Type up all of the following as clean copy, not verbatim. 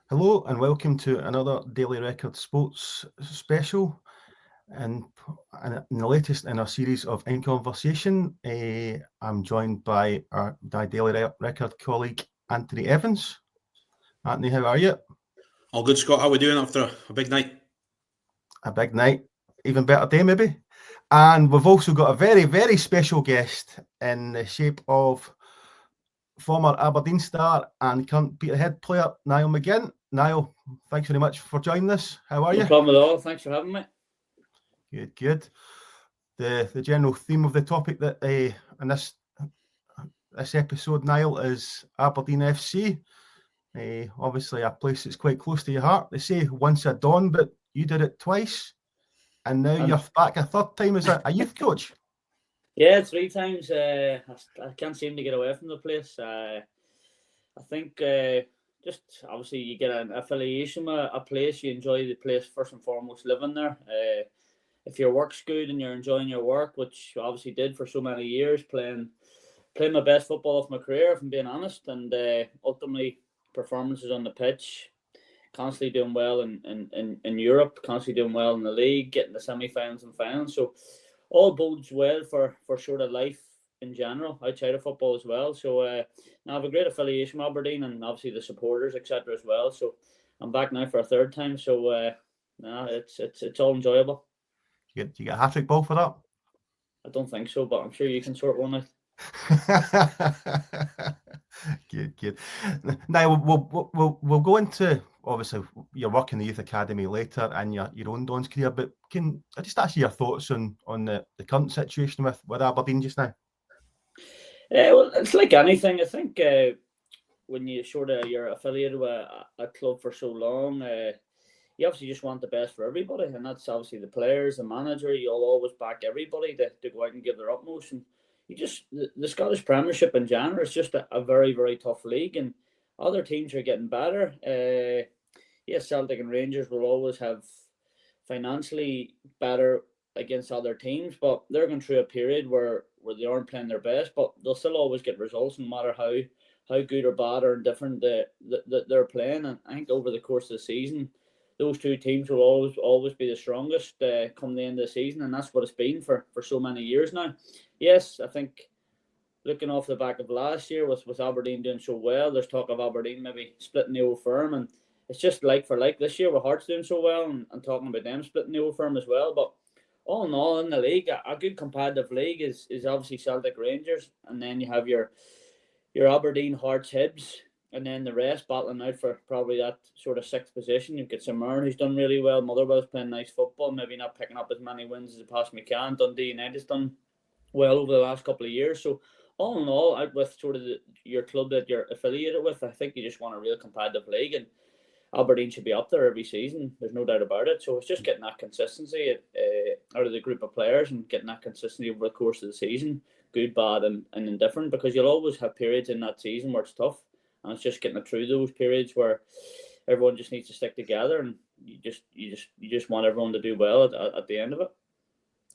Hello and welcome to another Daily Record Sports special, and in the latest in our series of In Conversation. I'm joined by my Daily Record colleague Anthony Evans. Anthony, how are you? All good, Scott. How are we doing after a big night? A big night, even better day maybe. And we've also got a very, very special guest in the shape of former Aberdeen star and current Peterhead player Niall McGinn. Niall, thanks very much for joining us. How are No you? problem at all. Thanks for having me. Good. The general theme of the topic that in this episode, Niall, is Aberdeen FC. Obviously, a place that's quite close to your heart. They say once a Don, but you did it twice, and now you're back a third time as a youth coach. Yeah, 3 times. I can't seem to get away from the place. I think just obviously you get an affiliation with a place. You enjoy the place first and foremost, living there. If your work's good and you're enjoying your work, which you obviously did for so many years, playing my best football of my career, if I'm being honest, and ultimately performances on the pitch, constantly doing well in Europe, constantly doing well in the league, getting the semi-finals and finals. So all bodes well for sort of life in general outside of football as well. So now I have a great affiliation with Aberdeen and obviously the supporters, etc. as well. So I'm back now for a third time. So it's all enjoyable. You get a hat-trick ball for that? I don't think so, but I'm sure you can sort one out. Good. Now we'll go into, obviously, your work in the youth academy later and your own Don's career. But can I just ask you your thoughts on the current situation with Aberdeen just now? Well, it's like anything. I think when you're affiliated with a club for so long, you obviously just want the best for everybody, and that's obviously the players, the manager. You'll always back everybody to go out and give their utmost. And the Scottish Premiership in general is just a very, very tough league, and other teams are getting better. Yes, Celtic and Rangers will always have financially better against other teams, but they're going through a period where they aren't playing their best, but they'll still always get results no matter how good or bad or indifferent they're playing. And I think over the course of the season, those two teams will always be the strongest come the end of the season, and that's what it's been for so many years now. Yes, I think looking off the back of last year with Aberdeen doing so well, there's talk of Aberdeen maybe splitting the old firm, and it's just like for like this year with Hearts doing so well and talking about them splitting the old firm as well. But all in all, in the league, a good competitive league is obviously Celtic Rangers, and then you have your Aberdeen Hearts Hibs, and then the rest battling out for probably that sort of sixth position. You've got St Mirren, who's done really well. Motherwell's playing nice football, maybe not picking up as many wins as they possibly can. Dundee United's done well over the last couple of years. So all in all, out with sort of your club that you're affiliated with, I think you just want a real competitive league, and Aberdeen should be up there every season. There's no doubt about it. So it's just getting that consistency out of the group of players and getting that consistency over the course of the season, good, bad, and indifferent, because you'll always have periods in that season where it's tough, and it's just getting it through those periods where everyone just needs to stick together, and you just want everyone to do well at the end of it.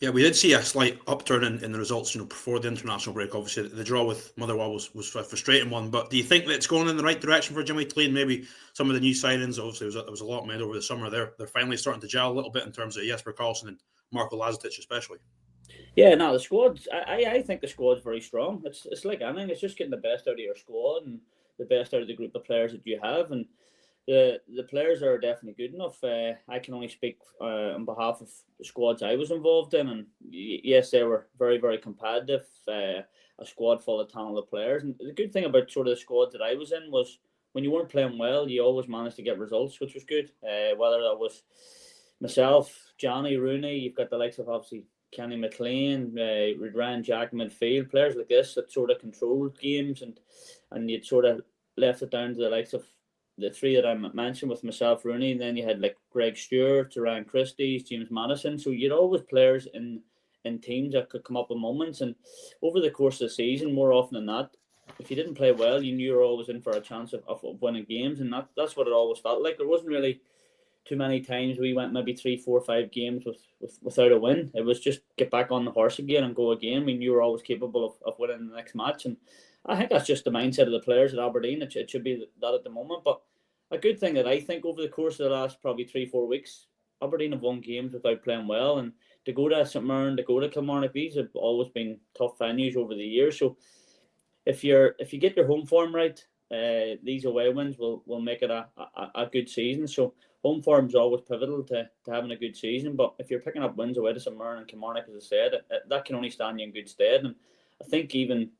Yeah, we did see a slight upturn in the results, before the international break. Obviously, the draw with Motherwell was a frustrating one. But do you think that it's going in the right direction for Jimmy McLean? Maybe some of the new signings, obviously, there was a lot made over the summer. They're finally starting to gel a little bit in terms of Jesper Karlsson and Marko Lazetic especially. Yeah, no, the squad. I think the squad's very strong. It's like anything. It's just getting the best out of your squad and the best out of the group of players that you have, and the players are definitely good enough. I can only speak on behalf of the squads I was involved in, and yes, they were very, very competitive. A squad full of talented players, and the good thing about sort of the squad that I was in was when you weren't playing well, you always managed to get results, which was good. Whether that was myself, Johnny, Rooney, you've got the likes of obviously Kenny McLean, Ryan Jack midfield, players like this that sort of controlled games, and you'd sort of left it down to the likes of the three that I mentioned with myself, Rooney, and then you had like Greg Stewart, Ryan Christie, James Madison. So you'd always players in teams that could come up with moments, and over the course of the season, more often than not, if you didn't play well, you knew you were always in for a chance of winning games, and that's what it always felt like. There wasn't really too many times we went maybe 3, 4, 5 games without a win. It was just get back on the horse again and go again. We knew we were always capable of winning the next match, and I think that's just the mindset of the players at Aberdeen. It should be that at the moment, but a good thing that I think over the course of the last probably 3-4 weeks, Aberdeen have won games without playing well, and to go to St Mirren, to go to Kilmarnock, these have always been tough venues over the years. So if you get your home form right, these away wins will make it a good season. So home form is always pivotal to having a good season. But if you're picking up wins away to St Mirren and Kilmarnock, as I said, that can only stand you in good stead. And I think even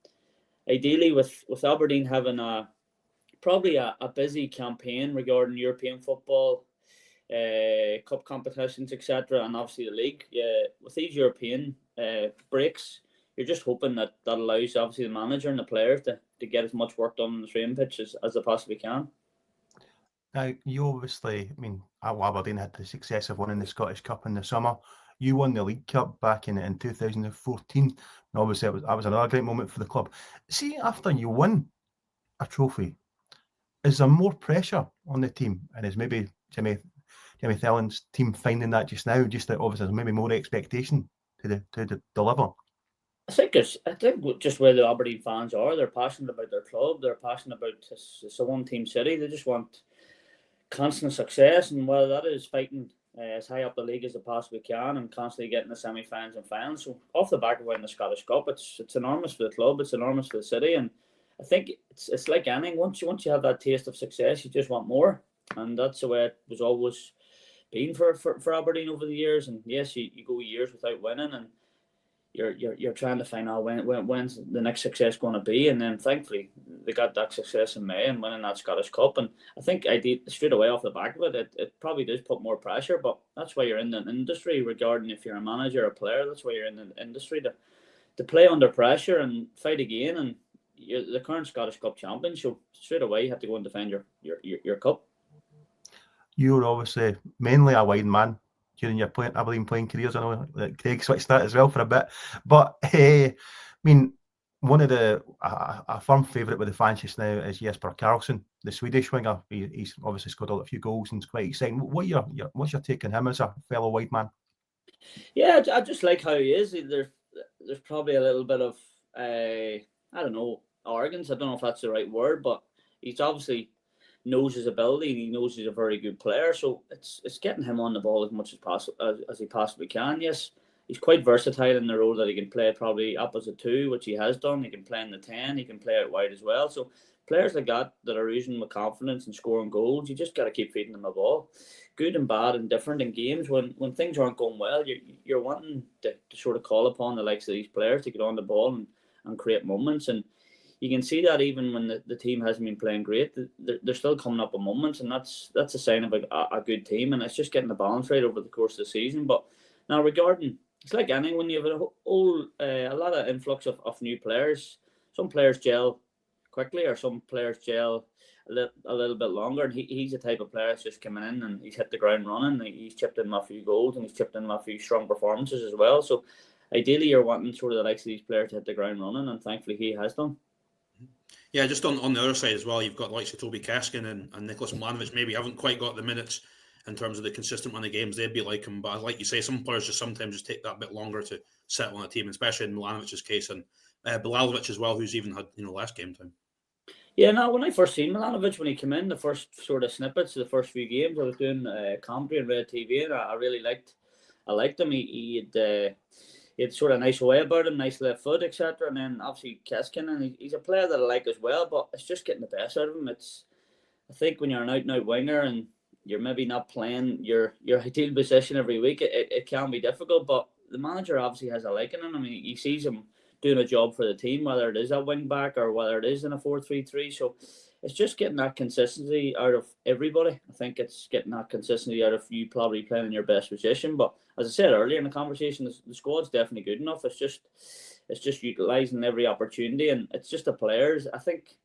ideally with Aberdeen having probably a busy campaign regarding European football, cup competitions, etc., and obviously the league. With these European breaks, you're just hoping that allows obviously the manager and the players to get as much work done on the training pitch as they possibly can. Now, you obviously, I mean, Aberdeen had the success of winning the Scottish Cup in the summer. You won the League Cup back in 2014. And obviously, that was another great moment for the club. See, after you win a trophy, is there more pressure on the team? And is maybe Jimmy Thellin's team finding that just now? Just that obviously there's maybe more expectation to deliver. I think just where the Aberdeen fans are, they're passionate about their club. They're passionate about it's a one-team city. They just want constant success, and whether that is fighting as high up the league as they possibly can and constantly getting the semi-finals and finals. So off the back of winning the Scottish Cup, it's enormous for the club. It's enormous for the city, and I think it's like anything. Once you have that taste of success, you just want more, and that's the way it was always been for Aberdeen over the years. And yes, you go years without winning, and you're trying to find out when's the next success going to be, and then thankfully they got that success in May and winning that Scottish Cup. And I think I did straight away off the back of it probably does put more pressure, but that's why you're in the industry. Regarding if you're a manager or a player, that's why you're in the industry to play under pressure and fight again. And you're the current Scottish Cup champion, so straight away you have to go and defend your cup. You're obviously mainly a wide man during your Aberdeen playing careers. I know that Craig switched that as well for a bit, but I mean, one of a firm favourite with the fans just now is Jesper Karlsson, the Swedish winger. He's obviously scored a few goals and it's quite exciting. What's your take on him as a fellow wide man? Yeah, I just like how he is. There's probably a little bit of I don't know, arrogance. I don't know if that's the right word, but he's obviously knows his ability and he knows he's a very good player. So it's getting him on the ball as much as possible as he possibly can. Yes, he's quite versatile in the role that he can play probably up as a 2, which he has done. He can play in the 10. He can play out wide as well. So players like that are oozing with confidence and scoring goals, you just got to keep feeding them the ball. Good and bad and different in games. When things aren't going well, you're wanting to sort of call upon the likes of these players to get on the ball and create moments. And you can see that even when the team hasn't been playing great, they're still coming up with moments, and that's a sign of a good team. And it's just getting the balance right over the course of the season. But now regarding, it's like anything, when you have a lot of influx of new players, some players gel quickly or some players gel a little bit longer. And he's the type of player that's just coming in and he's hit the ground running. He's chipped in a few goals and he's chipped in a few strong performances as well. So ideally you're wanting sort of the likes of these players to hit the ground running, and thankfully he has done. Yeah, just on the other side as well, you've got the likes of Toby Kaskin and Nicholas Milanovic maybe haven't quite got the minutes in terms of the consistent run of games they'd be like him. But like you say, some players sometimes take that bit longer to settle on a team, especially in Milanovic's case, and Bilalovic as well, who's even had less game time. Yeah, no, when I first seen Milanovic, when he came in, the first sort of snippets of the first few games, I was doing commentary on Red TV, and I really liked him. He had sort of nice way about him, nice left foot, etc. And then obviously Keskin, and he's a player that I like as well, but it's just getting the best out of him. I think when you're an out-and-out winger and you're maybe not playing your ideal position every week, it can be difficult, but the manager obviously has a liking in him. I mean, he sees him doing a job for the team, whether it is a wing back or whether it is in a 4-3-3. So it's just getting that consistency out of everybody. I think it's getting that consistency out of you probably playing in your best position. But as I said earlier in the conversation, the squad's definitely good enough. It's just utilising every opportunity, and it's just the players. I think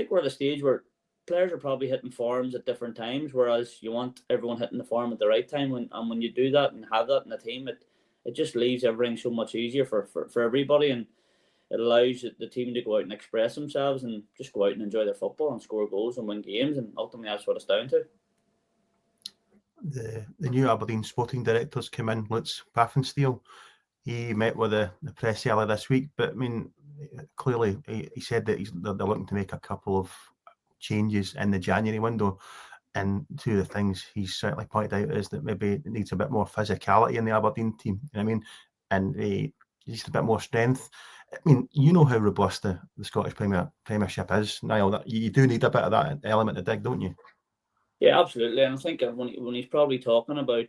we're at a stage where players are probably hitting forms at different times, whereas you want everyone hitting the form at the right time. When you do that and have that in the team, it just leaves everything so much easier for everybody, and it allows the team to go out and express themselves and just go out and enjoy their football and score goals and win games, and ultimately that's what it's down to. The new Aberdeen sporting directors came in, Lutz Pfaffenstiel. He met with the press earlier this week, but I mean, clearly he said that they're looking to make a couple of changes in the January window. And two of the things he's certainly pointed out is that maybe it needs a bit more physicality in the Aberdeen team. You know what I mean? And just a bit more strength. I mean, you know how robust the Scottish Premiership is, Niall. That you do need a bit of that element to dig, don't you? Yeah, absolutely. And I think when he's probably talking about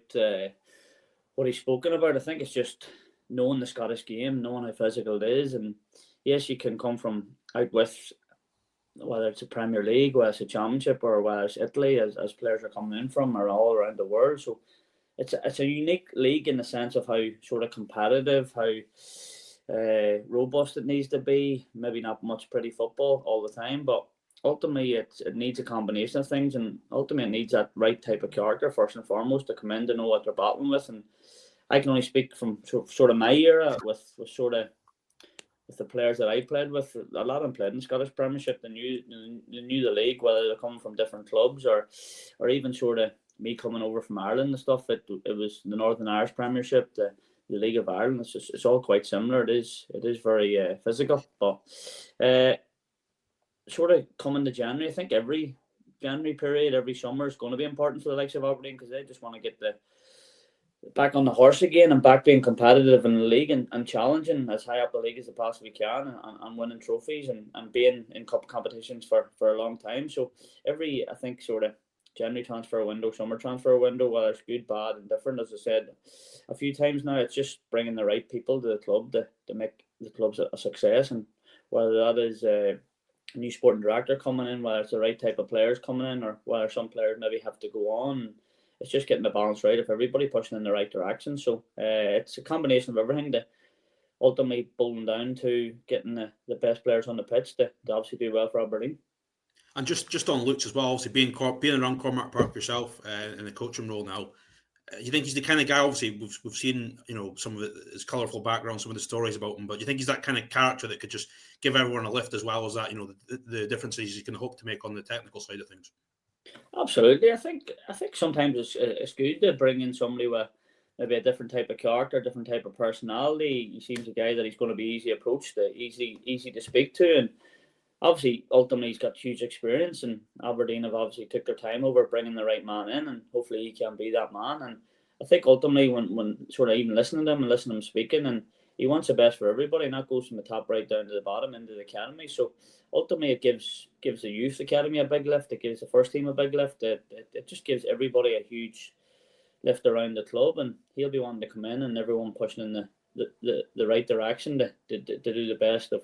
what he's spoken about, I think it's just knowing the Scottish game, knowing how physical it is. And yes, you can come from out with, whether it's a Premier League, whether it's a Championship, or whether it's Italy, as players are coming in from, or all around the world. So it's a unique league in the sense of how sort of competitive, how robust it needs to be. Maybe not much pretty football all the time, but ultimately it needs a combination of things, and ultimately it needs that right type of character first and foremost to come in to know what they're battling with. And I can only speak from sort of my era with the players that I played with. A lot of them played in Scottish Premiership. They knew the league, whether they're coming from different clubs or even sort of me coming over from Ireland and stuff. It was the Northern Irish Premiership, the League of Ireland. It's all quite similar. It is very physical, but sort of coming to January, I think every January period, every summer is going to be important for the likes of Aberdeen, because they just want to get back on the horse again and back being competitive in the league and challenging as high up the league as they possibly can, and winning trophies and being in cup competitions for a long time. So every, I think, sort of January transfer window, summer transfer window, whether it's good, bad, and different, as I said a few times now, it's just bringing the right people to the club to make the clubs a success. And whether that is a new sporting director coming in, whether it's the right type of players coming in, or whether some players maybe have to go on, it's just getting the balance right of everybody pushing in the right direction. So it's a combination of everything to ultimately boiling down to getting the best players on the pitch to obviously do well for Aberdeen. And just on Lutz as well, obviously being around Cormac Park yourself in a coaching role now, you think he's the kind of guy? Obviously, we've seen some of his colourful background, some of the stories about him, but do you think he's that kind of character that could just give everyone a lift, as well as that the differences he can hope to make on the technical side of things? Absolutely. I think sometimes it's good to bring in somebody with maybe a different type of character, different type of personality. He seems a guy that he's going to be easy approached, easy to speak to, and obviously ultimately he's got huge experience. And Aberdeen have obviously took their time over bringing the right man in, and hopefully he can be that man. And I think ultimately when sort of even listening to him and listening to him speaking, and he wants the best for everybody, and that goes from the top right down to the bottom into the academy. So ultimately it gives the youth academy a big lift. It gives the first team a big lift. It just gives everybody a huge lift around the club, and he'll be wanting to come in and everyone pushing in the right direction to do the best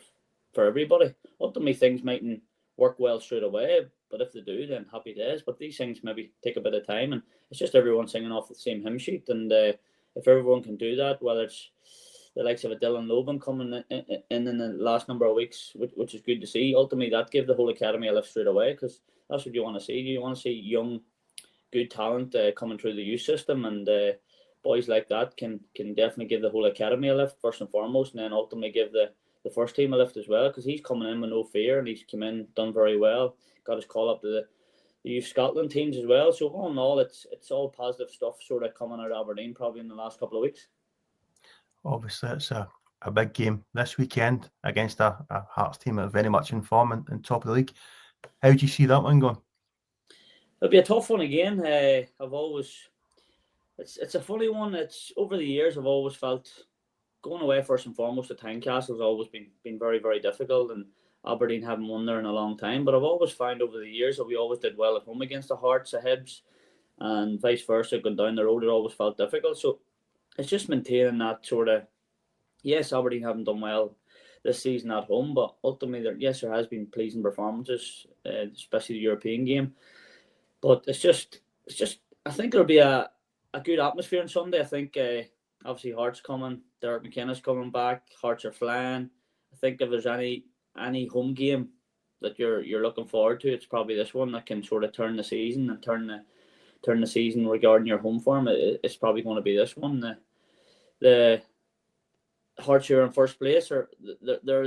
for everybody. Ultimately things mightn't work well straight away, but if they do, then happy days. But these things maybe take a bit of time, and it's just everyone singing off the same hymn sheet. And if everyone can do that, whether it's the likes of a Dylan Loban coming in the last number of weeks, which is good to see. Ultimately, that gave the whole academy a lift straight away, because that's what you want to see. You want to see young, good talent coming through the youth system, and boys like that can definitely give the whole academy a lift first and foremost, and then ultimately give the first team a lift as well, because he's coming in with no fear, and he's come in, done very well, got his call up to the Youth Scotland teams as well. So all in all, it's all positive stuff sort of coming out of Aberdeen probably in the last couple of weeks. Obviously, it's a big game this weekend against a Hearts team that are very much in form and top of the league. How do you see that one going? It'll be a tough one again. It's a funny one. It's over the years I've always felt going away first and foremost to Tynecastle has always been very, very difficult, and Aberdeen haven't won there in a long time. But I've always found over the years that we always did well at home against the Hearts, the Hibs, and vice versa. Going down the road, it always felt difficult. So it's just maintaining that sort of, yes, Aberdeen haven't done well this season at home, but ultimately, there has been pleasing performances, especially the European game. But it's just, I think it'll be a good atmosphere on Sunday. I think obviously Hearts coming, Derek McInnes coming back, Hearts are flying. I think if there's any home game that you're looking forward to, it's probably this one that can sort of turn the season and turn the season regarding your home form. It's probably going to be this one. The Hearts who are in first place they're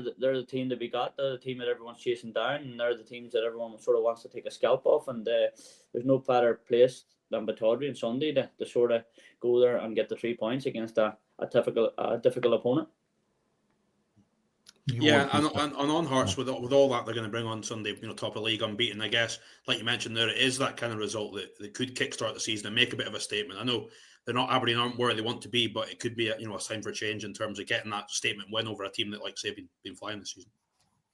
the team to be got. They're the team that everyone's chasing down, and they're the teams that everyone sort of wants to take a scalp off. And there's no better place than Batodry on Sunday to sort of go there and get the 3 points against a difficult opponent. Yeah, and on Hearts, with all that they're going to bring on Sunday, top of league, unbeaten, I guess, like you mentioned there, it is that kind of result that could kickstart the season and make a bit of a statement. I know Aberdeen aren't where they want to be, but it could be a sign for change in terms of getting that statement win over a team that, like say, been flying this season.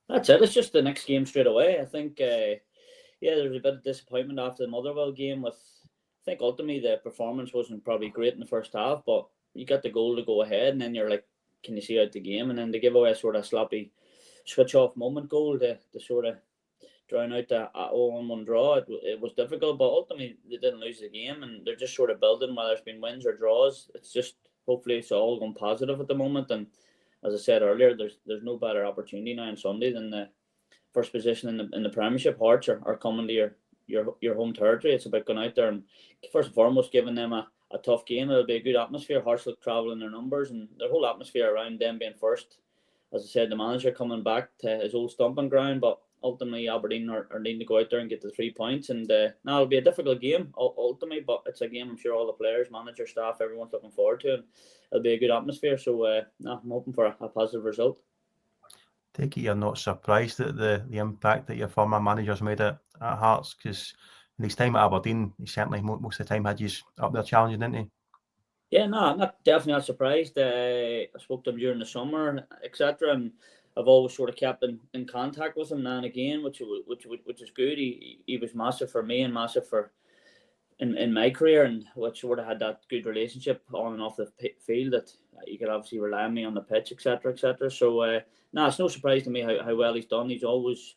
That's it. It's just the next game straight away. I think, there was a bit of disappointment after the Motherwell game. I think ultimately the performance wasn't probably great in the first half, but you got the goal to go ahead, and then you're like, can you see out the game? And then they give away a sort of sloppy switch-off moment goal to sort of drown out the 0-1 draw. It was difficult, but ultimately they didn't lose the game, and they're just sort of building, whether it's been wins or draws. It's just, hopefully it's all going positive at the moment. And as I said earlier, there's no better opportunity now on Sunday than the first position in the Premiership. Hearts are coming to your home territory. It's about going out there and first and foremost giving them a tough game. It'll be a good atmosphere. Hearts will travel in their numbers, and their whole atmosphere around them being first. As I said, the manager coming back to his old stomping ground, but ultimately Aberdeen are needing to go out there and get the 3 points. And now it'll be a difficult game ultimately, but it's a game I'm sure all the players, manager, staff, everyone's looking forward to, and it'll be a good atmosphere. So I'm hoping for a positive result. Take it you're not surprised at the impact that your former manager's made at Hearts, because in his time at Aberdeen, he certainly most of the time had you up there challenging, didn't he? Yeah, no, I'm definitely not surprised. I spoke to him during the summer, etc., and I've always sort of kept in contact with him now and again, which is good. He was massive for me and massive for in my career, and which sort of had that good relationship on and off the field that you could obviously rely on me on the pitch, etc., etc. So it's no surprise to me how well he's done. He's always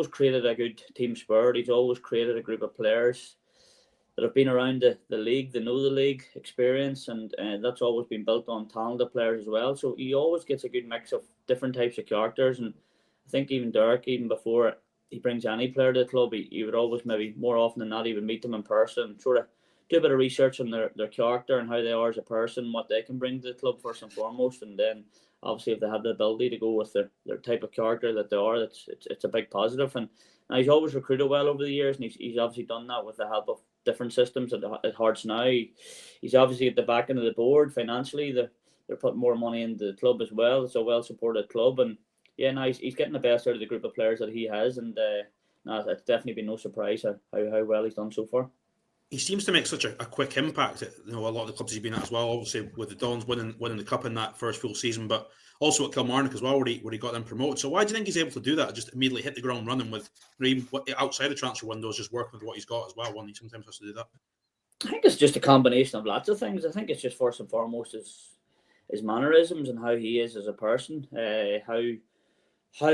created a good team spirit. He's always created a group of players that have been around the league, they know the league, experience, and that's always been built on talented players as well. So he always gets a good mix of different types of characters, and I think even Derek, even before he brings any player to the club, he would always, maybe more often than not, even meet them in person, sort of do a bit of research on their character and how they are as a person, what they can bring to the club first and foremost, and then obviously if they have the ability to go with their type of character that they are, it's a big positive. And he's always recruited well over the years, and he's obviously done that with the help of different systems at Hearts now. He's obviously at the back end of the board financially. They're putting more money into the club as well. It's a well-supported club, and he's getting the best out of the group of players that he has, and it's definitely been no surprise how well he's done so far. He seems to make such a quick impact at a lot of the clubs he's been at as well. Obviously with the Dons winning the cup in that first full season, but also at Kilmarnock as well, where he got them promoted. So why do you think he's able to do that? Just immediately hit the ground running with, even outside the transfer windows, just working with what he's got as well. When he sometimes has to do that. I think it's just a combination of lots of things. I think it's just first and foremost his mannerisms and how he is as a person, how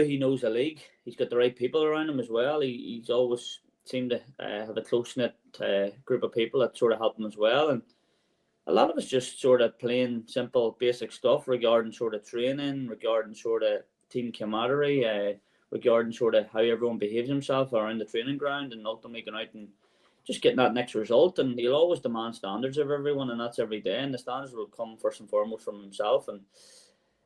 he knows the league. He's got the right people around him as well. He's always seemed to have a close-knit group of people that sort of help him as well. And a lot of it's just sort of plain, simple, basic stuff regarding sort of training, regarding sort of team camaraderie, regarding sort of how everyone behaves himself around the training ground, and ultimately going out and just getting that next result. And he'll always demand standards of everyone, and that's every day. And the standards will come first and foremost from himself. And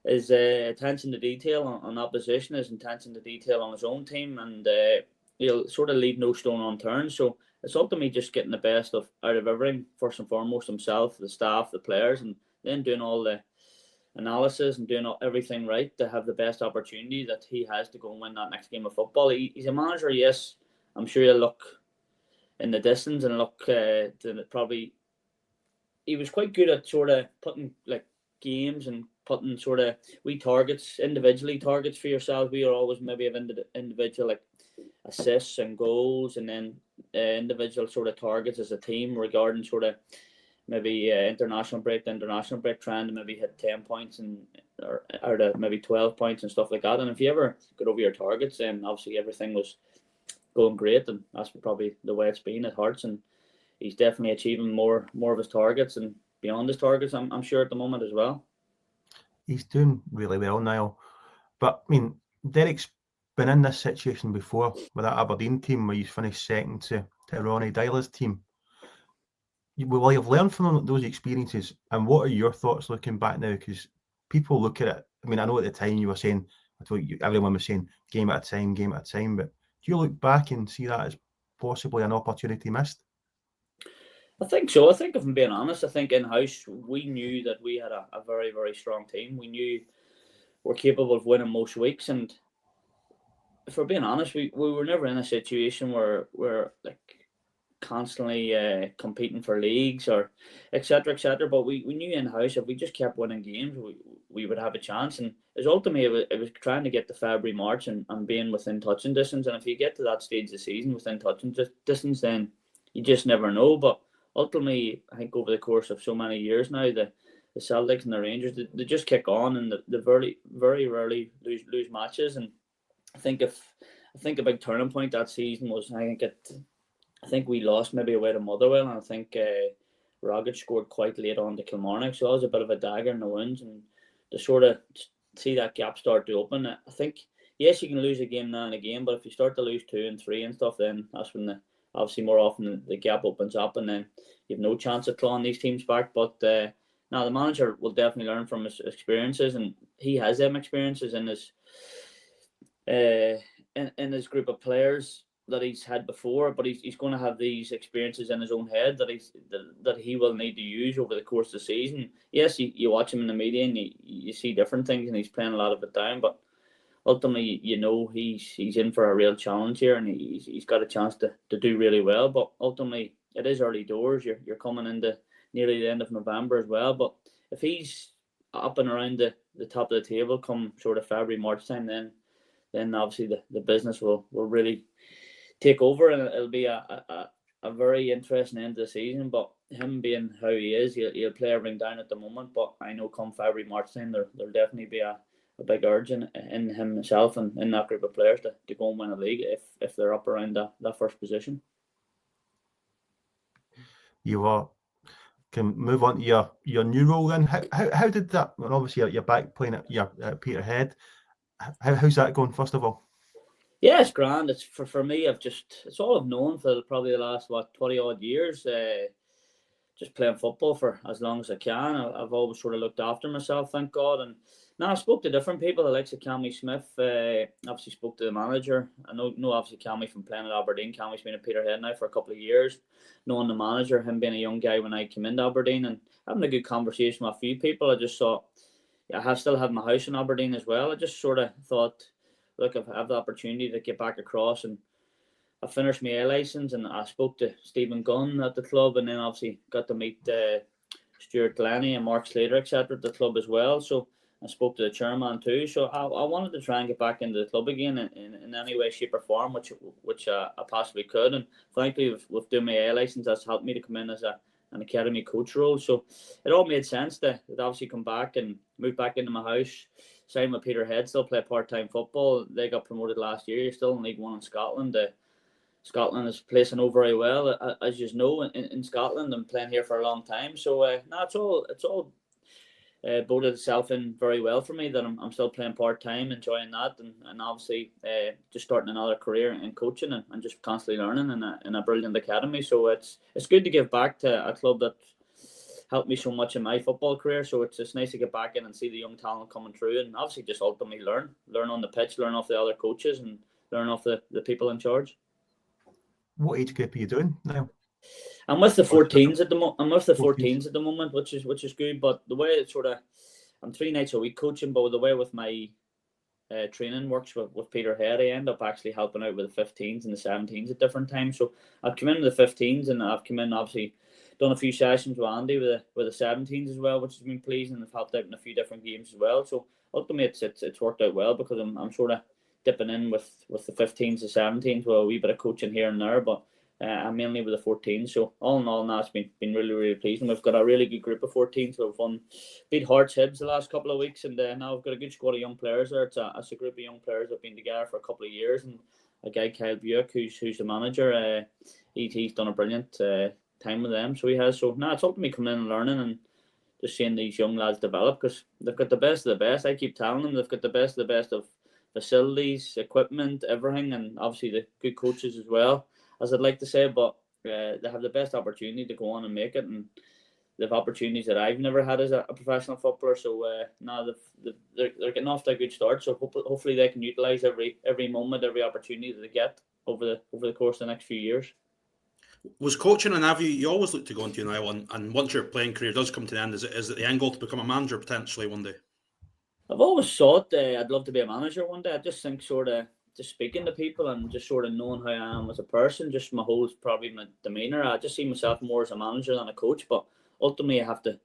his attention to detail on opposition, his attention to detail on his own team, and he'll sort of leave no stone unturned. So it's ultimately just getting the best out of everything, first and foremost himself, the staff, the players, and then doing all the analysis and doing everything right to have the best opportunity that he has to go and win that next game of football. He's a manager, yes. I'm sure he'll look in the distance and look to probably... He was quite good at sort of putting like games and putting sort of wee targets, individually targets for yourself. We are always maybe have individual like assists and goals, and then individual sort of targets as a team regarding sort of maybe international break to international break, trying to maybe hit 10 points or maybe 12 points and stuff like that. And if you ever got over your targets, then obviously everything was going great, and that's probably the way it's been at Hearts. And he's definitely achieving more of his targets and beyond his targets, I'm sure, at the moment as well. He's doing really well, Niall. But I mean, Derek's been in this situation before with that Aberdeen team where he's finished second to Ronnie Dyler's team. Will you have learned from those experiences? And what are your thoughts looking back now? Because people look at it. I mean, I know at the time you were saying, everyone was saying game at a time. But do you look back and see that as possibly an opportunity missed? I think so. I think, if I'm being honest, I think in-house we knew that we had a very, very strong team. We knew we're capable of winning most weeks. And if we're being honest, we were never in a situation where we're like constantly competing for leagues or etc. etc. But we knew in house if we just kept winning games, we would have a chance. And as ultimately it was trying to get to February, March, and being within touching distance. And if you get to that stage of the season within touching distance, then you just never know. But ultimately, I think over the course of so many years now, the Celtics and the Rangers, they just kick on, and they very, very rarely lose matches. And I think a big turning point that season was I think we lost maybe away to Motherwell, and I think Rogic scored quite late on to Kilmarnock, so that was a bit of a dagger in the wounds. And to sort of see that gap start to open, I think yes, you can lose a game now and again, but if you start to lose 2 and 3 and stuff, then that's when obviously more often the gap opens up, and then you have no chance of clawing these teams back. But now the manager will definitely learn from his experiences, and he has them experiences in his in his group of players that he's had before, but he's going to have these experiences in his own head that he will need to use over the course of the season. Yes, you watch him in the media and you see different things, and he's playing a lot of it down, but ultimately, he's in for a real challenge here, and he's got a chance to do really well. But ultimately, it is early doors. You're coming into nearly the end of November as well. But if he's up and around the top of the table come sort of February, March time, then obviously the business will really take over, and it'll be a very interesting end of the season. But him being how he is, he'll play everything down at the moment. But I know come February, March time, there'll definitely be a big urge in himself and in that group of players to go and win a league if they're up around that first position. You can move on to your new role then. How did that? Well, obviously you're back playing at Peterhead. How's that going? First of all. Yeah, it's grand. It's for me. It's all I've known for probably the last 20 odd years. Just playing football for as long as I can. I've always sort of looked after myself, thank God. And now I spoke to different people, the likes of Cammy Smith. Obviously spoke to the manager. I know obviously Cammy from playing at Aberdeen. Cammy's been at Peterhead now for a couple of years. Knowing the manager, him being a young guy when I came into Aberdeen, and having a good conversation with a few people. I just thought, I still have my house in Aberdeen as well. I just sort of thought, look, if I have the opportunity to get back across, and I finished my A licence, and I spoke to Stephen Gunn at the club, and then obviously got to meet Stuart Glennie and Mark Slater, etc. at the club as well. So I spoke to the chairman too. So I wanted to try and get back into the club again in any way, shape or form, which I possibly could. And thankfully, with doing my A licence, that's helped me to come in as an academy coach role. So it all made sense to obviously come back and move back into my house. Same with Peterhead, still play part-time football. They got promoted last year. You're still in League One in Scotland. Scotland is placing over very well, as you know, in Scotland, and playing here for a long time. So it's all boded itself in very well for me that I'm still playing part-time, enjoying that, and obviously just starting another career in coaching and just constantly learning in a brilliant academy. So it's good to give back to a club that helped me so much in my football career. So it's just nice to get back in and see the young talent coming through, and obviously just ultimately learn on the pitch, learn off the other coaches, and learn off the people in charge. What age group are you doing now? I'm with the 14s at the moment. I'm with the 14s at the moment, which is good. But the way it's sort of, I'm 3 nights a week coaching, but the way with my training works with Peterhead, I end up actually helping out with the 15s and the 17s at different times. So I've come in with the 15s, and I've come in obviously done a few sessions with Andy with the 17s as well, which has been pleasing, and I've helped out in a few different games as well. So ultimately, it's worked out well because I'm sort of dipping in with the 15s to 17s with a wee bit of coaching here and there, but I'm mainly with the 14s. So all in all, now it's been really, really pleasing. We've got a really good group of 14s. So we've beat Hearts Hibs the last couple of weeks, and now we've got a good squad of young players there. It's a group of young players that have been together for a couple of years, and a guy, Kyle Buick, who's the manager, he's done a brilliant time with them. So he has. So now it's up to me coming in and learning and just seeing these young lads develop, because they've got the best of the best. I keep telling them they've got the best of the best of facilities, equipment, everything, and obviously the good coaches as well, as I'd like to say. But they have the best opportunity to go on and make it, and they have opportunities that I've never had as a professional footballer. So now they're getting off to a good start. So hopefully they can utilise every moment, every opportunity that they get over the course of the next few years. Was coaching an avenue you always look to go into now, and once your playing career does come to an end, is it the end goal to become a manager potentially one day? I've always thought I'd love to be a manager one day. I just think sort of just speaking to people and just sort of knowing how I am as a person, just my whole probably my demeanour. I just see myself more as a manager than a coach, but ultimately I have to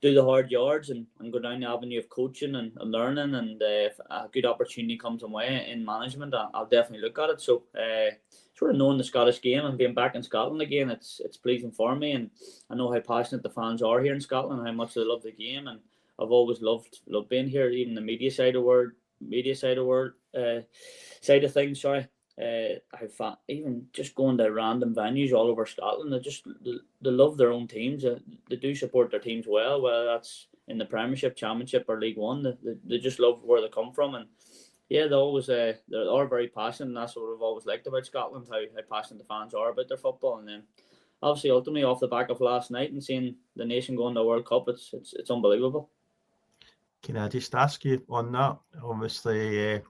do the hard yards and go down the avenue of coaching and learning. And if a good opportunity comes my way in management, I'll definitely look at it. So sort of knowing the Scottish game and being back in Scotland again, it's pleasing for me. And I know how passionate the fans are here in Scotland, how much they love the game. And I've always loved being here, even the media side of things. Sorry. Even just going to random venues all over Scotland, they love their own teams. They do support their teams well, whether that's in the Premiership, Championship, or League One. They just love where they come from, and yeah, they are very passionate, and that's what I've always liked about Scotland, how passionate the fans are about their football. And then obviously, ultimately, off the back of last night and seeing the nation go into the World Cup, it's unbelievable. Can I just ask you on that? Obviously,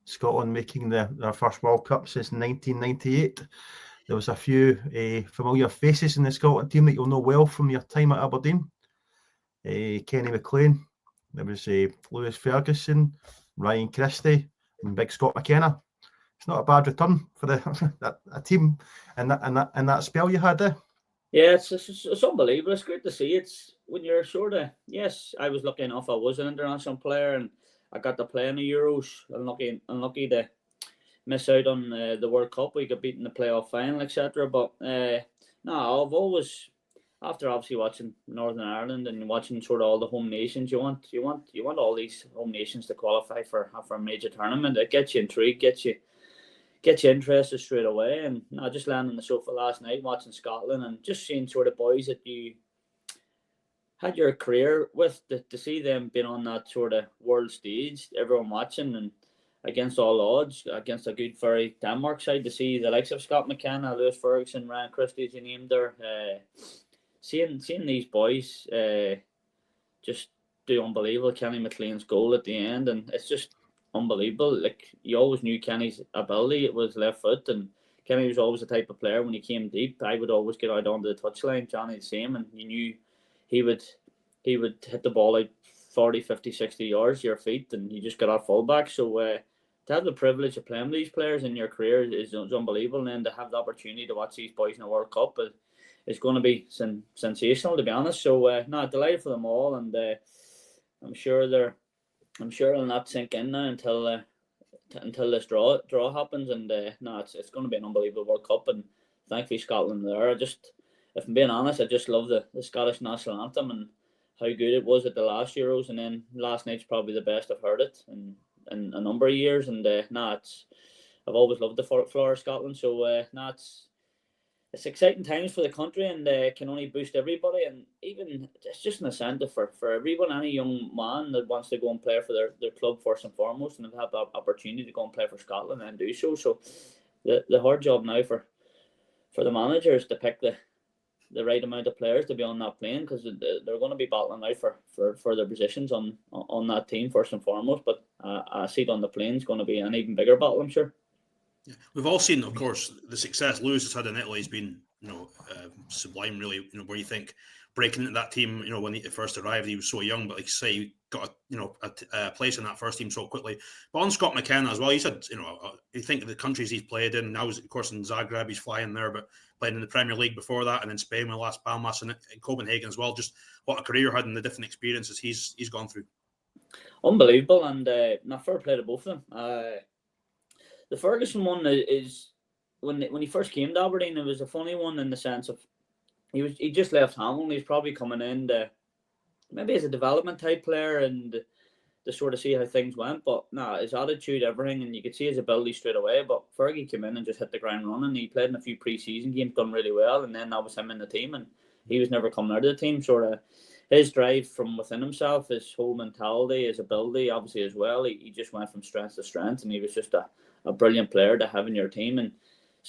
Scotland making their first World Cup since 1998. There was a few familiar faces in the Scotland team that you'll know well from your time at Aberdeen. Kenny McLean, there was Lewis Ferguson, Ryan Christie, and Big Scott McKenna. It's not a bad return for a team and that spell you had there. Yeah, it's unbelievable. It's great to see. It's when you're sort of, yes, I was lucky enough. I was an international player and I got to play in the Euros. Unlucky to miss out on the World Cup. We got beat in the playoff final, etc. But no, I've always, after obviously watching Northern Ireland and watching sort of all the home nations, you want all these home nations to qualify for a major tournament. It gets you intrigued, gets you interested straight away. And I just landed on the sofa last night watching Scotland and just seeing sort of boys that you had your career with, to see them being on that sort of world stage, everyone watching and against all odds, against a good very Denmark side, to see the likes of Scott McKenna, Lewis Ferguson, Ryan Christie, as you named there, seeing these boys just do unbelievable. Kenny McLean's goal at the end, and it's just unbelievable. Like, you always knew Kenny's ability. It was left foot, and Kenny was always the type of player when he came deep, I would always get out onto the touchline, Johnny the same, and you knew he would hit the ball out 40, 50, 60 yards to your feet, and you just got out fullback. So to have the privilege of playing with these players in your career is unbelievable, and then to have the opportunity to watch these boys in the World Cup is going to be sensational, to be honest. So delighted for them all, and I'm sure it'll not sink in now until this draw happens, and it's going to be an unbelievable World Cup, and thankfully Scotland there. If I'm being honest, I just love the Scottish national anthem and how good it was at the last Euros, and then last night's probably the best I've heard it in a number of years, and I've always loved the floor of Scotland, so it's exciting times for the country, and can only boost everybody, and even it's just an incentive for everyone, any young man that wants to go and play for their club first and foremost, and have the opportunity to go and play for Scotland and do so. So the hard job now for the manager is to pick the right amount of players to be on that plane, because they're going to be battling out for their positions on that team first and foremost. But a seat on the plane is going to be an even bigger battle, I'm sure. Yeah. We've all seen, of course, the success Lewis has had in Italy has been, sublime, really. Where you think breaking into that team, when he first arrived, he was so young, but like you say, he got a place in that first team so quickly. But on Scott McKenna as well, you said, you think of the countries he's played in. Now, of course, in Zagreb, he's flying there, but playing in the Premier League before that, and in Spain with Las Palmas and in Copenhagen as well. Just what a career had and the different experiences he's gone through. Unbelievable, and not fair play to both of them. The Ferguson one is when he first came to Aberdeen, it was a funny one in the sense of he just left Hamilton. He's probably coming in maybe as a development type player and to sort of see how things went. But his attitude, everything, and you could see his ability straight away. But Fergie came in and just hit the ground running. He played in a few pre-season games, done really well, and then that was him in the team, and he was never coming out of the team. Sort of his drive from within himself, his whole mentality, his ability, obviously as well. He just went from strength to strength, and he was just a brilliant player to have in your team. And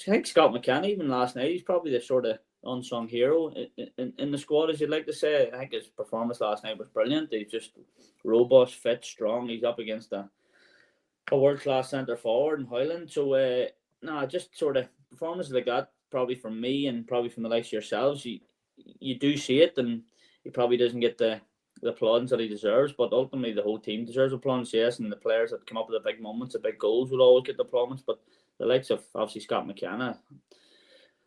I think Scott McKenna, even last night, he's probably the sort of unsung hero in the squad, as you'd like to say. I think his performance last night was brilliant. He's just robust, fit, strong. He's up against a world-class centre forward in Highland. So, just sort of performances like that, probably from me and probably from the likes of yourselves, you do see it, and he probably doesn't get the the applaudance that he deserves, but ultimately the whole team deserves applaudance, yes, and the players that come up with the big moments, the big goals will always get the applaudance, but the likes of obviously Scott McKenna,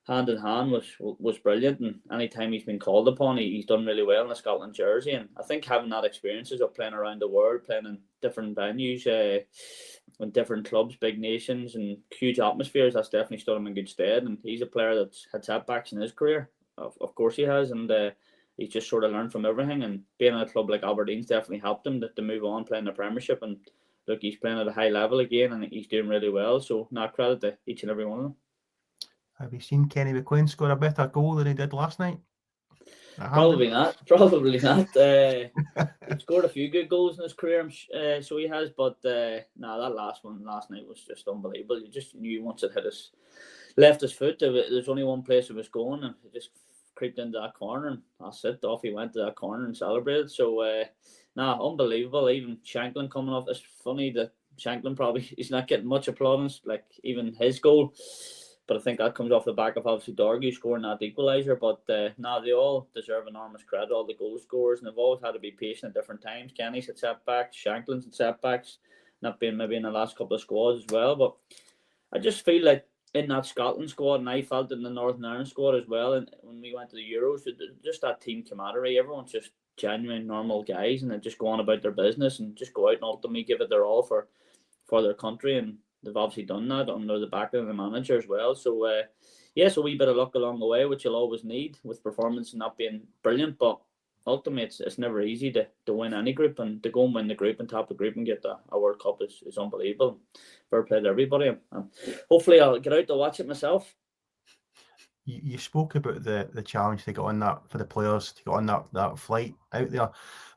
hand in hand, was brilliant, and anytime he's been called upon, he's done really well in the Scotland jersey, and I think having that experiences of playing around the world, playing in different venues, in different clubs, big nations, and huge atmospheres, that's definitely stood him in good stead, and he's a player that's had setbacks in his career, of course he has, and he's just sort of learned from everything, and being at a club like Aberdeen's definitely helped him to move on playing the Premiership, and look, he's playing at a high level again, and he's doing really well, so credit to each and every one of them. Have you seen Kenny McLean score a better goal than he did last night? Probably not. He's scored a few good goals in his career, so he has, but that last night was just unbelievable. You just knew once it left his foot, there's only one place it was going, and it just creeped into that corner, and that's it. Off he went to that corner and celebrated. So, unbelievable. Even Shanklin coming off. It's funny that Shanklin probably he's not getting much applause, like even his goal. But I think that comes off the back of obviously Dorgu scoring that equaliser. But they all deserve enormous credit, all the goal scorers, and they've always had to be patient at different times. Kenny's had setbacks, Shanklin's had setbacks, not being maybe in the last couple of squads as well. But I just feel like in that Scotland squad, and I felt it in the Northern Ireland squad as well, and when we went to the Euros, just that team camaraderie, everyone's just genuine, normal guys, and they just go on about their business and just go out and ultimately give it their all for their country, and they've obviously done that under the backing of the manager as well. So, so a wee bit of luck along the way, which you'll always need with performance not being brilliant, but ultimately it's never easy to win any group, and to go and win the group and top the group and get a World Cup is unbelievable. Fair play to everybody, and hopefully I'll get out to watch it myself. You spoke about the challenge to get on that for the players to get on that flight out there. I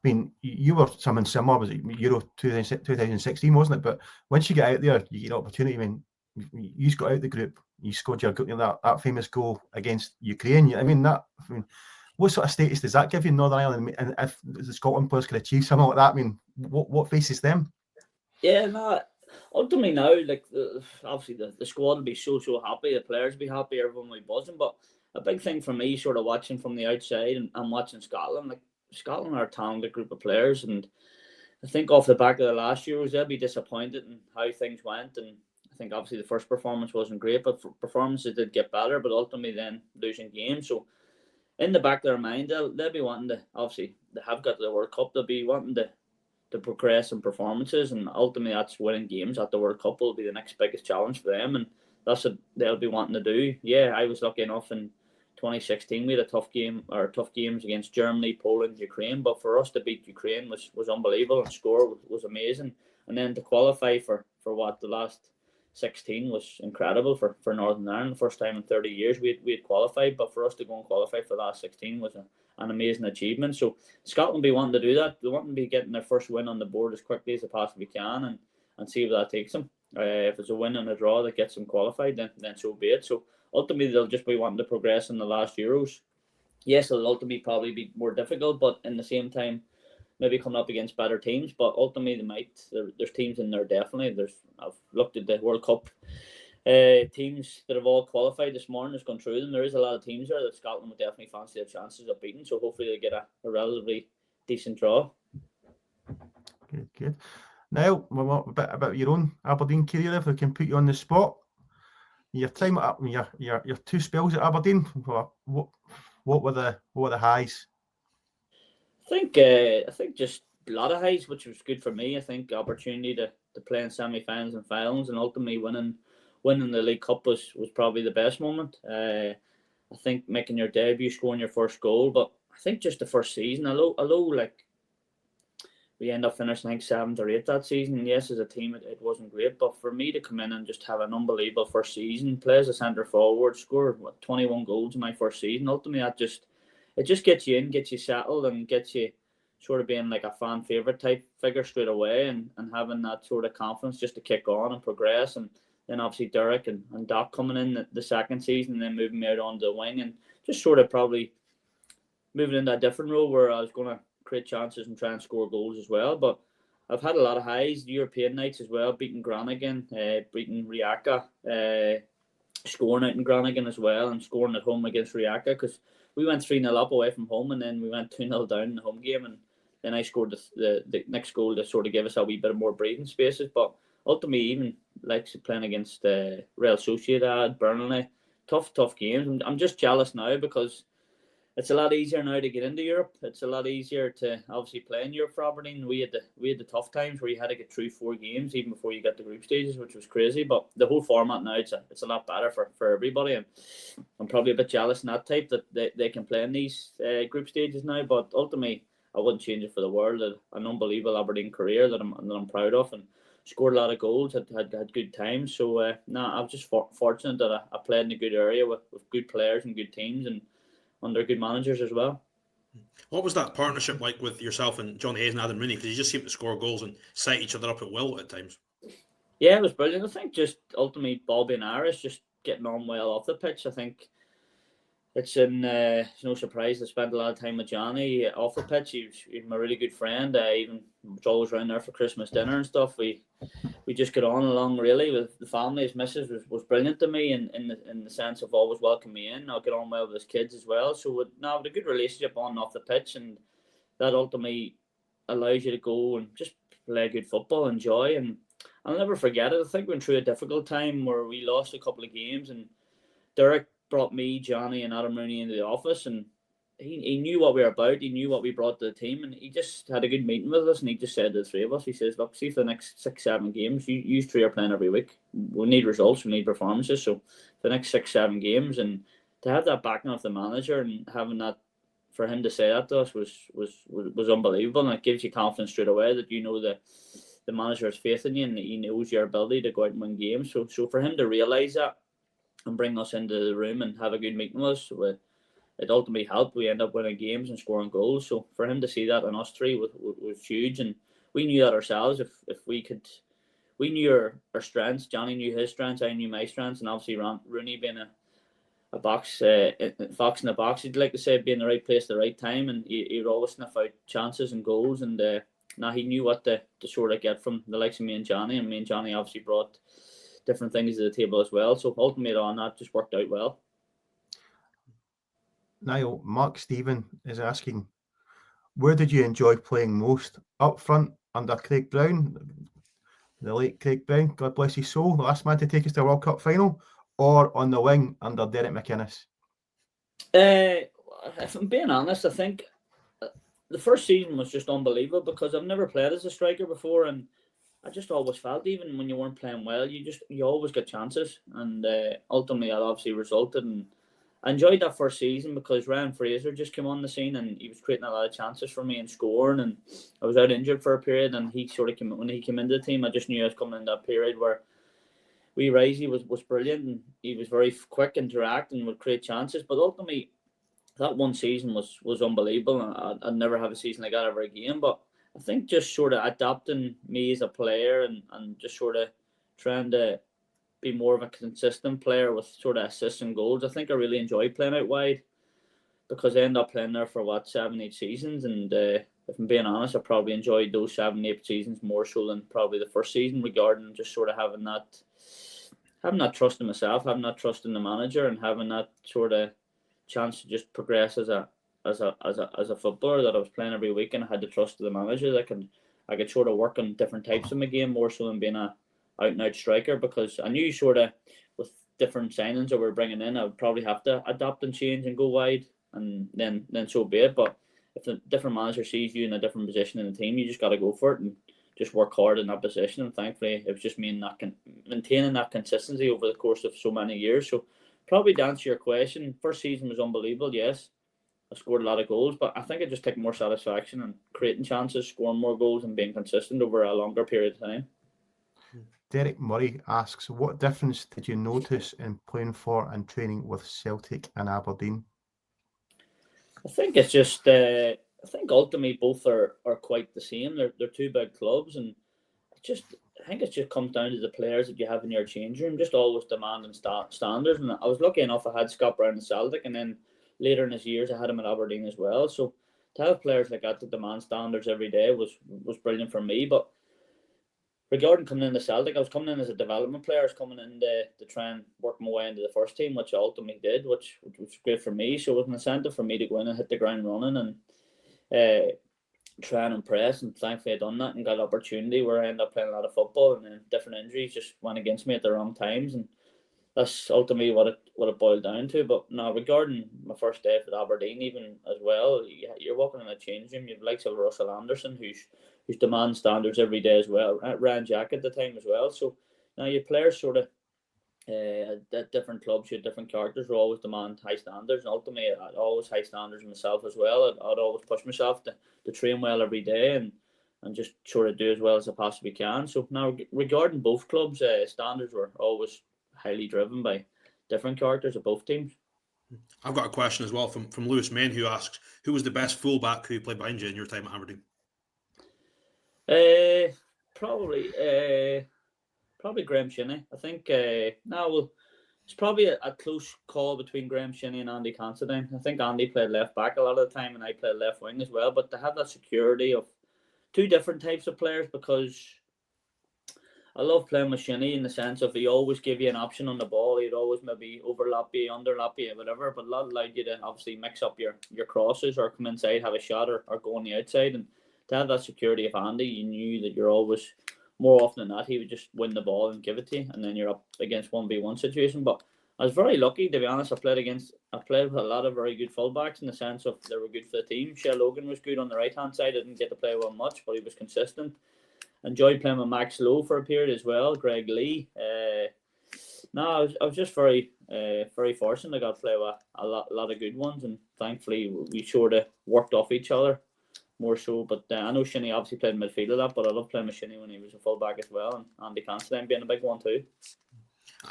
mean, you were something similar. Was it Euro 2016, wasn't it? But once you get out there, you get an opportunity. I mean, you got out the group. You scored that famous goal against Ukraine. I mean, what sort of status does that give you in Northern Ireland? And if the Scotland players could achieve something like that, I mean, what faces them? Yeah, ultimately now, like obviously the squad will be so happy, the players will be happy, everyone will be buzzing. But a big thing for me, sort of watching from the outside and watching Scotland, like Scotland are a talented group of players, and I think off the back of the last Euros, they'll be disappointed in how things went. And I think obviously the first performance wasn't great, but performances did get better. But ultimately then losing games, so in the back of their mind, they'll be wanting to, obviously they have got the World Cup, they'll be wanting to progress in performances, and ultimately that's winning games at the World Cup will be the next biggest challenge for them, and that's what they'll be wanting to do. Yeah, I was lucky enough in 2016 we had tough games against Germany, Poland, Ukraine, but for us to beat Ukraine was unbelievable, and score was amazing, and then to qualify for what the last 16 was incredible for Northern Ireland. The first time in 30 years we had qualified, but for us to go and qualify for the last 16 was an amazing achievement. So Scotland be wanting to do that. They want to be getting their first win on the board as quickly as they possibly can, and see where that takes them. If it's a win and a draw that gets them qualified, then so be it. So ultimately they'll just be wanting to progress in the last Euros. Yes, it'll ultimately probably be more difficult, but in the same time maybe coming up against better teams, but ultimately they might. There's teams in there definitely. I've looked at the World Cup teams that have all qualified this morning, has gone through them. There is a lot of teams there that Scotland would definitely fancy their chances of beating, so hopefully they get a relatively decent draw. Good. Now, a bit about your own Aberdeen career, if we can put you on the spot. Your time at your two spells at Aberdeen, what were the highs? I think just a lot of highs, which was good for me. I think opportunity to play in semi-finals and finals, and ultimately winning the League Cup was probably the best moment. I think making your debut, scoring your first goal, but I think just the first season, although like we end up finishing I think 7th or 8th that season. Yes, as a team it wasn't great, but for me to come in and just have an unbelievable first season, play as a centre forward, score 21 goals in my first season, ultimately it just gets you in, gets you settled, and gets you sort of being like a fan favourite type figure straight away, and having that sort of confidence just to kick on and progress. And then obviously Derek and Doc coming in the second season, and then moving me out on the wing, and just sort of probably moving into a different role where I was going to create chances and try and score goals as well. But I've had a lot of highs, European nights as well, beating Groningen, beating Rijeka, scoring out in Groningen as well, and scoring at home against Rijeka, because we went 3-0 up away from home, and then we went 2-0 down in the home game, and then I scored the next goal to sort of give us a wee bit of more breathing spaces. But ultimately, even like playing against Real Sociedad, Burnley, tough games. I'm just jealous now because it's a lot easier now to get into Europe. It's a lot easier to obviously play in Europe for Aberdeen. We had the tough times where you had to get through 4 games even before you got the group stages, which was crazy. But the whole format now, it's a lot better for everybody. And I'm probably a bit jealous in that type that they can play in these group stages now. But ultimately, I wouldn't change it for the world. An unbelievable Aberdeen career that I'm proud of, and scored a lot of goals. Had good times. So I'm just fortunate that I played in a good area with good players and good teams and under good managers as well. What was that partnership like with yourself and Johnny Hayes and Adam Rooney? Because you just seem to score goals and set each other up at will at times. Yeah, it was brilliant. I think just ultimately Bobby and Irish just getting on well off the pitch. I think it's no surprise I spent a lot of time with Johnny off the pitch. He was my really good friend. Even was always around there for Christmas dinner and stuff. We just got on along really with the family. His missus was brilliant to me in the sense of always welcoming me in. I'll get on well with his kids as well. So we had a good relationship on and off the pitch, and that ultimately allows you to go and just play good football, enjoy. And I'll never forget it. I think we went through a difficult time where we lost a couple of games, and Derek brought me, Johnny, and Adam Rooney into the office, and he knew what we were about. He knew what we brought to the team, and he just had a good meeting with us. And he just said to the 3 of us, he says, "Look, see for the next 6-7 games, you 3 are playing every week. We need results, we need performances. So for the next 6-7 games, and to have that backing of the manager and having that, for him to say that to us was unbelievable, and it gives you confidence straight away that you know that the manager has faith in you and he knows your ability to go out and win games. So for him to realise that and bring us into the room and have a good meeting with us, it ultimately helped. We end up winning games and scoring goals. So for him to see that in us 3 was huge, and we knew that ourselves. If we could, we knew our strengths. Johnny knew his strengths, I knew my strengths, and obviously Rooney being a fox in the box, he'd like to say, be in the right place at the right time, and he would always sniff out chances and goals. And now he knew what to sort of get from the likes of me and Johnny, and me and Johnny obviously brought different things to the table as well. So ultimately on that just worked out well. Niall, Mark Stephen is asking, where did you enjoy playing most? Up front under Craig Brown, the late Craig Brown, God bless his soul, the last man to take us to a World Cup final, or on the wing under Derek McInnes? If I'm being honest, I think the first season was just unbelievable because I've never played as a striker before, and I just always felt even when you weren't playing well, you always get chances, and ultimately that obviously resulted. And I enjoyed that first season because Ryan Fraser just came on the scene and he was creating a lot of chances for me and scoring, and I was out injured for a period, and he sort of when he came into the team, I just knew I was coming in that period where Wee Risey was brilliant, and he was very quick and direct and would create chances. But ultimately, that one season was unbelievable, and I'd never have a season like that ever again. But I think just sort of adapting me as a player and just sort of trying to be more of a consistent player with sort of assists and goals. I think I really enjoyed playing out wide because I ended up playing there for 7-8 seasons, and if I'm being honest, I probably enjoyed those 7-8 seasons more so than probably the first season, regarding just sort of having that trust in myself, having that trust in the manager, and having that sort of chance to just progress as a footballer, that I was playing every week, and I had the trust of the manager that I could sort of work on different types of my game more so than being a out and out striker, because I knew sort of with different signings that we're bringing in, I would probably have to adapt and change and go wide, and then so be it. But if the different manager sees you in a different position in the team, you just got to go for it and just work hard in that position. And thankfully, it was just me maintaining that consistency over the course of so many years. So probably to answer your question, first season was unbelievable. Yes, I scored a lot of goals, but I think I just take more satisfaction in creating chances, scoring more goals, and being consistent over a longer period of time. Derek Murray asks, what difference did you notice in playing for and training with Celtic and Aberdeen? I think it's just, I think ultimately both are quite the same. They're 2 big clubs, and I think it just comes down to the players that you have in your change room, just always demanding standards. And I was lucky enough, I had Scott Brown in Celtic, and then later in his years, I had him at Aberdeen as well. So to have players like that to demand standards every day was brilliant for me. But regarding coming into Celtic, I was coming in as a development player. I was coming in to try and work my way into the first team, which I ultimately did, which was great for me. So it was an incentive for me to go in and hit the ground running. And try and impress, and thankfully I done that and got opportunity where I ended up playing a lot of football, and then different injuries just went against me at the wrong times, and that's ultimately what it boiled down to. But now, regarding my first day at Aberdeen, even as well, you're walking in a change room. You've likes of Russell Anderson, who's demand standards every day as well. Ryan Jack at the time as well. So now your players sort of at different clubs, you had different characters who always demand high standards, and ultimately I'd always high standards myself as well. I'd always push myself to train well every day and just sort of do as well as I possibly can. So now, regarding both clubs, standards were always highly driven by different characters of both teams. I've got a question as well from Lewis Main, who asks, who was the best fullback who played behind you in your time at Aberdeen? Probably Graham Shinney. I think it's probably a close call between Graham Shinney and Andy Considine. I think Andy played left back a lot of the time and I played left wing as well, but to have that security of two different types of players, because I love playing with Shinney in the sense of he always give you an option on the ball. He'd always maybe overlap you, underlap you, whatever, but that allowed you to obviously mix up your crosses or come inside, have a shot, or go on the outside. And to have that security of Andy, you knew that you're always, more often than not, he would just win the ball and give it to you, and then you're up against 1v1 situation. But I was very lucky, to be honest. I played with a lot of very good fullbacks in the sense of they were good for the team. Shell Logan was good on the right-hand side. I didn't get to play well much, but he was consistent. Enjoyed playing with Max Lowe for a period as well. Greg Lee. I was just very fortunate. I got to play with a lot of good ones, and thankfully we sort of worked off each other more so. But I know Shinney obviously played midfield a lot, but I love playing with Shinney when he was a fullback as well, and Andy Considine being a big one too.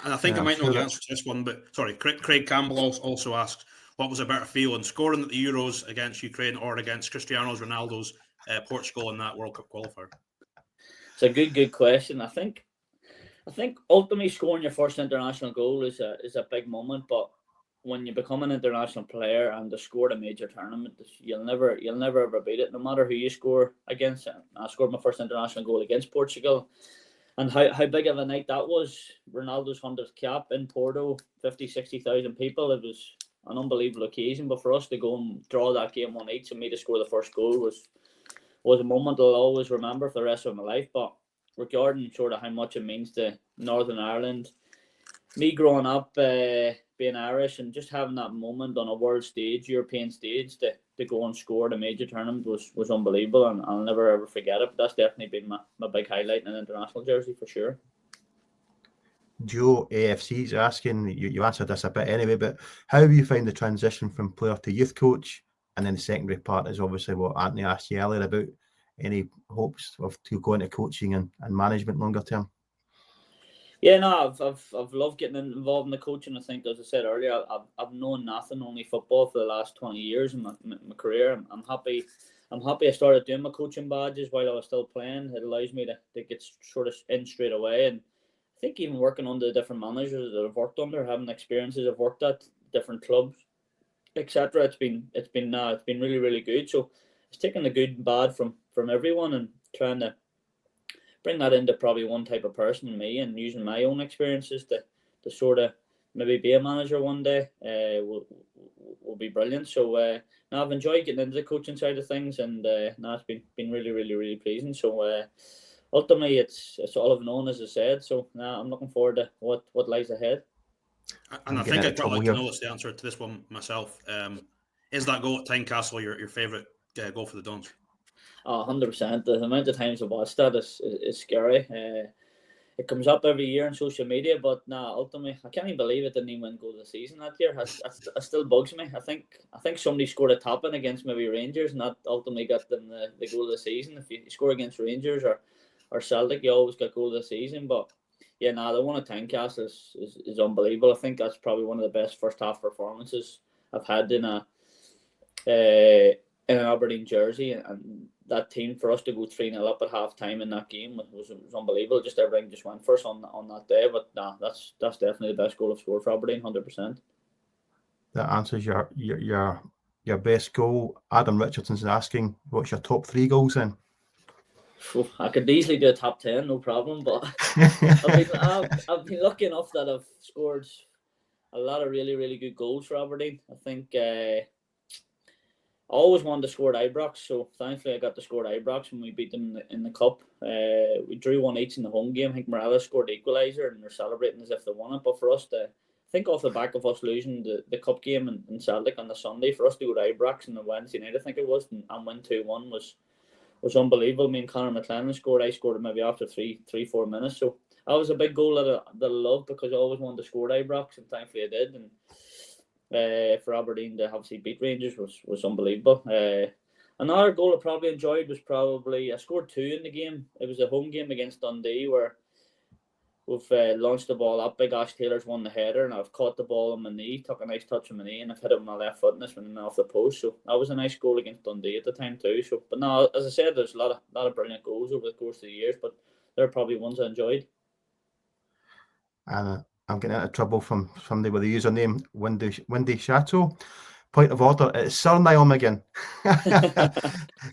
And I think I might know the answer to this one, but sorry, Craig Campbell also asks, what was a better feeling, scoring at the Euros against Ukraine or against Cristiano Ronaldo's Portugal in that World Cup qualifier? It's a good question. I think ultimately scoring your first international goal is a big moment, but when you become an international player and to score a major tournament, you'll never ever beat it, no matter who you score against. I scored my first international goal against Portugal, and how big of a night that was. Ronaldo's 100th cap in Porto, 50,000-60,000 people. It was an unbelievable occasion, but for us to go and draw that game 1-8 and me to score the first goal was a moment I'll always remember for the rest of my life. But regarding sort of how much it means to Northern Ireland, me growing up, being Irish, and just having that moment on a world stage, European stage, to go and score the major tournament was unbelievable, and I'll never ever forget it. But that's definitely been my big highlight in an international jersey for sure. Joe AFC's asking, you answered this a bit anyway, but how have you found the transition from player to youth coach? And then the secondary part is obviously what Anthony asked you earlier about any hopes to go into coaching and management longer term. Yeah, no, I've loved getting involved in the coaching. I think, as I said earlier, I've known nothing, only football for the last 20 years in my career. I'm happy I started doing my coaching badges while I was still playing. It allows me to get sort of in straight away. And I think even working under the different managers that I've worked under, having experiences I've worked at different clubs, etc. It's been really, really good. So it's taking the good and bad from everyone and trying to bring that into probably one type of person in me, and using my own experiences to sort of maybe be a manager one day will be brilliant. So now I've enjoyed getting into the coaching side of things, and now it's been really, really, really pleasing. So ultimately it's all I've known, as I said. So now I'm looking forward to what lies ahead. And I think I'd probably like to know what's the answer to this one myself. Is that goal at Tynecastle your favourite goal for the Dons? 100%. The amount of times I've watched that is scary. It comes up every year on social media, but ultimately I can't even believe it didn't even win goal of the season that year. It still bugs me. I think somebody scored a tap-in against maybe Rangers, and that ultimately got them the goal of the season. If you score against Rangers or Celtic, you always get goal of the season. But yeah, the one at Tynecastle is unbelievable. I think that's probably one of the best first half performances I've had in an Aberdeen jersey, and that team, for us to go 3-0 up at half time in that game was unbelievable. Just everything just went for us on that day. But that's definitely the best goal I've scored for Aberdeen, 100%. That answers your best goal. Adam Richardson's asking, what's your top 3 goals then? I could easily do a top 10, no problem. But I've been lucky enough that I've scored a lot of really, really good goals for Aberdeen. I think always wanted to score at Ibrox, so thankfully I got to score at Ibrox when we beat them in the cup. We drew 1-1 in the home game. I think Morales scored the equaliser, and they're celebrating as if they won it. But for us, I think off the back of us losing the cup game in Celtic on the Sunday, for us to go to Ibrox on the Wednesday night, I think it was, and win 2-1 was unbelievable. Me and Conor McLean scored. I scored it maybe after 3-4 minutes. So that was a big goal that I loved, because I always wanted to score at Ibrox, and thankfully I did. And for Aberdeen to obviously beat Rangers was unbelievable. Another goal I probably enjoyed was I scored 2 in the game. It was a home game against Dundee where we've launched the ball up. Big Ash Taylor's won the header, and I've caught the ball on my knee, took a nice touch on my knee, and I've hit it with my left foot, and it's been off the post. So that was a nice goal against Dundee at the time too. So, but no, as I said, there's a lot of brilliant goals over the course of the years, but they're probably ones I enjoyed. And I'm getting into trouble from somebody with a username Windy Chateau. Point of order, it's Sir Niall McGinn.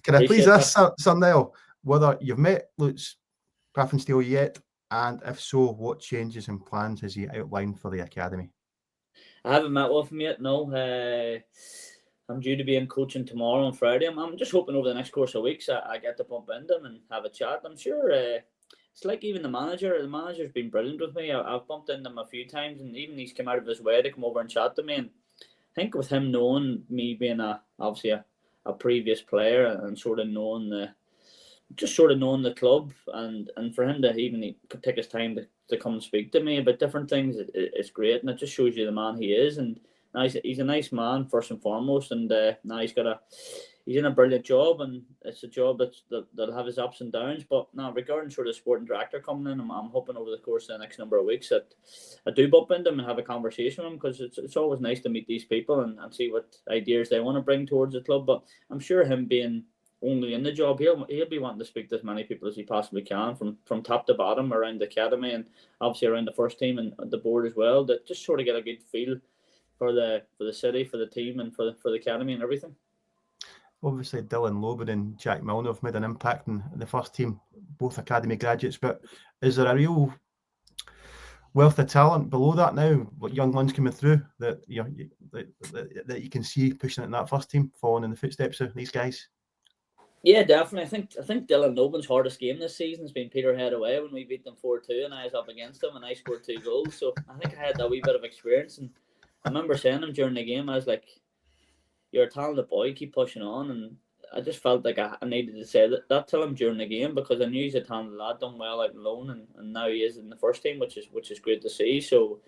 Can I please ask Sir Niall whether you've met Lutz Paffenstiel yet, and if so, what changes and plans has he outlined for the academy? I haven't met with him yet, no. I'm due to be in coaching tomorrow and Friday. I'm just hoping over the next course of weeks I get to bump into him and have a chat. I'm sure it's like even the manager's been brilliant with me. I've bumped into him a few times, and even he's come out of his way to come over and chat to me. And I think with him knowing me being obviously a previous player, and sort of knowing the club, and for him to he could take his time to come and speak to me about different things, it's great, and it just shows you the man he is. And now he's a nice man first and foremost, and now he's in a brilliant job, and it's a job that'll have his ups and downs. But now, regarding sort of sporting director coming in, I'm hoping over the course of the next number of weeks that I do bump into him and have a conversation with him, because it's always nice to meet these people and see what ideas they want to bring towards the club. But I'm sure him being only in the job, he'll be wanting to speak to as many people as he possibly can, from top to bottom around the academy, and obviously around the first team and the board as well, that just sort of get a good feel for the city, for the team, and for the academy and everything. Obviously, Dylan Loban and Jack Milner have made an impact in the first team, both academy graduates. But is there a real wealth of talent below that now, like young ones coming through, that that you can see pushing it in that first team, following in the footsteps of these guys? Yeah, definitely. I think Dylan Loban's hardest game this season has been Peterhead away, when we beat them 4-2, and I was up against them and I scored 2 goals. So I think I had that wee bit of experience, and I remember saying to him during the game, I was like, "You're a talented boy, keep pushing on." And I just felt like I needed to say that to him during the game, because I knew he's a talented lad, done well out on loan, and now he is in the first team, which is great to see. So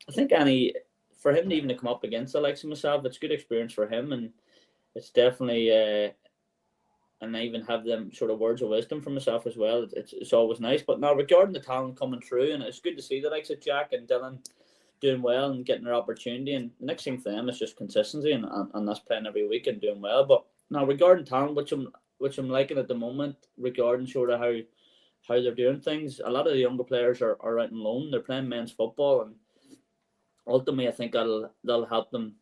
I think for him to even to come up against the likes of myself, it's good experience for him, and it's definitely and I even have them sort of words of wisdom from myself as well. It's always nice. But now, regarding the talent coming through, and it's good to see the likes of Jack and Dylan doing well and getting their opportunity. And the next thing for them is just consistency and that's playing every week and doing well. But now, regarding talent, which I'm liking at the moment, regarding sort of how they're doing things, a lot of the younger players are out on loan. They're playing men's football, and ultimately I think that'll help them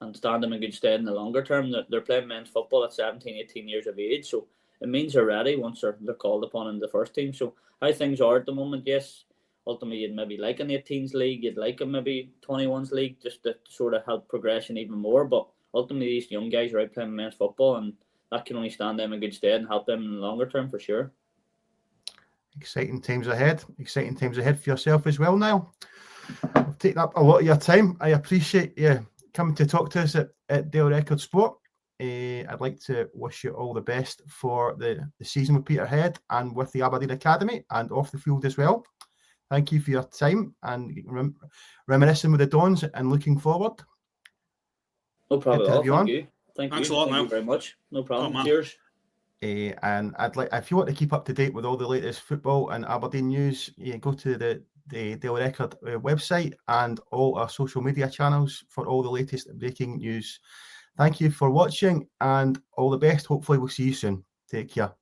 and stand them in good stead in the longer term. They're playing men's football at 17, 18 years of age, so it means they're ready once they're called upon in the first team. So how things are at the moment, yes, ultimately you'd maybe like an 18s league, you'd like a maybe 21s league, just to sort of help progression even more. But ultimately these young guys are out playing men's football, and that can only stand them in good stead and help them in the longer term for sure. Exciting times ahead for yourself as well, Niall. I've taken up a lot of your time. I appreciate you coming to talk to us at Dale Record Sport. I'd like to wish you all the best for the season with Peterhead and with the Aberdeen Academy, and off the field as well. Thank you for your time and reminiscing with the Dons and looking forward. No problem at all. Thank you. Thanks a lot, Thank you very much. No problem. Cheers. And I'd like, if you want to keep up to date with all the latest football and Aberdeen news, go to the Dale Record website and all our social media channels for all the latest breaking news. Thank you for watching, and all the best. Hopefully we'll see you soon. Take care.